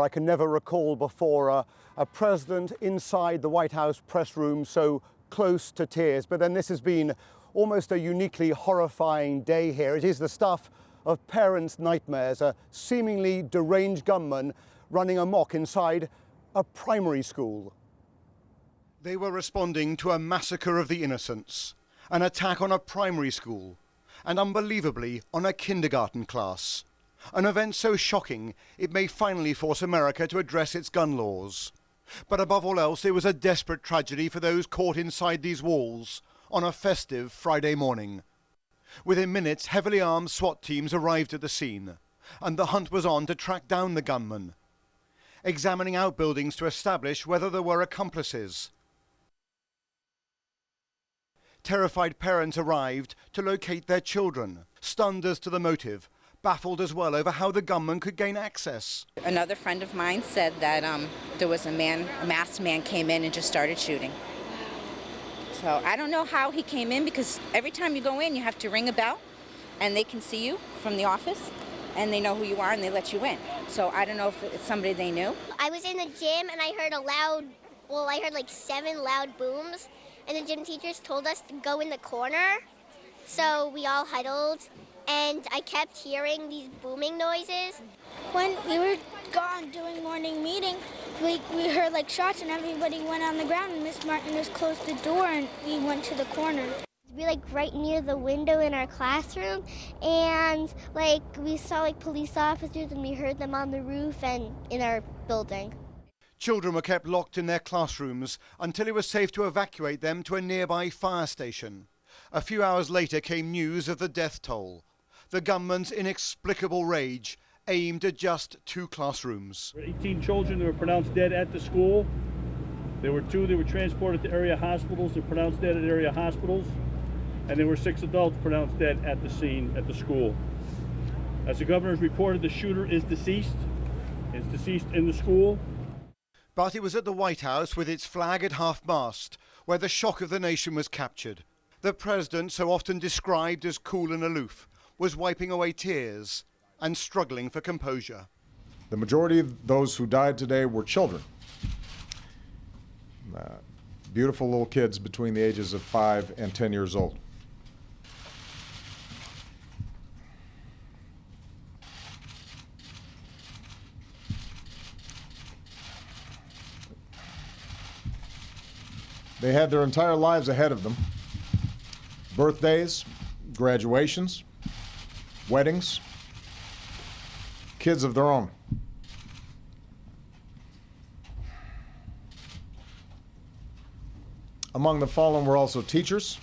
I can never recall before a president inside the White House press room so close to tears. But then this has been almost a uniquely horrifying day here. It is the stuff of parents' nightmares, a seemingly deranged gunman running amok inside a primary school. They were responding to a massacre of the innocents, an attack on a primary school, and unbelievably on a kindergarten class. An event so shocking it may finally force America to address its gun laws. But above all else, it was a desperate tragedy for those caught inside these walls on a festive Friday morning. Within minutes, heavily armed SWAT teams arrived at the scene, and the hunt was on to track down the gunman, examining outbuildings to establish whether there were accomplices. Terrified parents arrived to locate their children, stunned as to the motive, baffled as well over how the gunman could gain access. Another friend of mine said that there was a masked man came in and just started shooting. So I don't know how he came in, because every time you go in, you have to ring a bell, and they can see you from the office, and they know who you are, and they let you in. So I don't know if it's somebody they knew. I was in the gym, and I heard I heard like 7 loud booms, and the gym teachers told us to go in the corner. So we all huddled, and I kept hearing these booming noises. When we were gone doing morning meeting, we heard like shots, and everybody went on the ground, and Miss Martin just closed the door, and we went to the corner. We like right near the window in our classroom, and like we saw like police officers, and we heard them on the roof and in our building. Children were kept locked in their classrooms until it was safe to evacuate them to a nearby fire station. A few hours later came news of the death toll. The gunman's inexplicable rage aimed at just 2 classrooms. 18 children that were pronounced dead at the school. There were 2 that were transported to area hospitals and pronounced dead at area hospitals. And there were 6 adults pronounced dead at the scene at the school. As the governor has reported, the shooter is deceased. Is deceased in the school. But it was at the White House, with its flag at half-mast, where the shock of the nation was captured. The president, so often described as cool and aloof, was wiping away tears and struggling for composure. The majority of those who died today were children. Beautiful little kids between the ages of 5 and 10 years old. They had their entire lives ahead of them. Birthdays, graduations, weddings, kids of their own. Among the fallen were also teachers,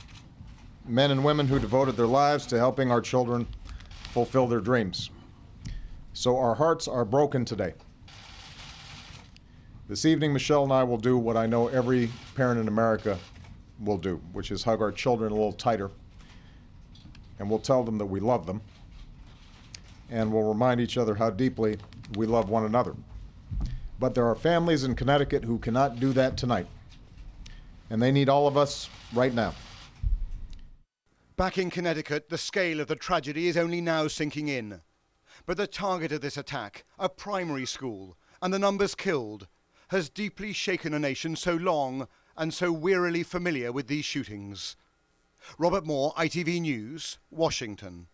men and women who devoted their lives to helping our children fulfill their dreams. So our hearts are broken today. This evening, Michelle and I will do what I know every parent in America will do, which is hug our children a little tighter, and we'll tell them that we love them, and we'll remind each other how deeply we love one another. But there are families in Connecticut who cannot do that tonight, and they need all of us right now. Back in Connecticut, the scale of the tragedy is only now sinking in. But the target of this attack, a primary school, and the numbers killed, has deeply shaken a nation so long and so wearily familiar with these shootings. Robert Moore, ITV News, Washington.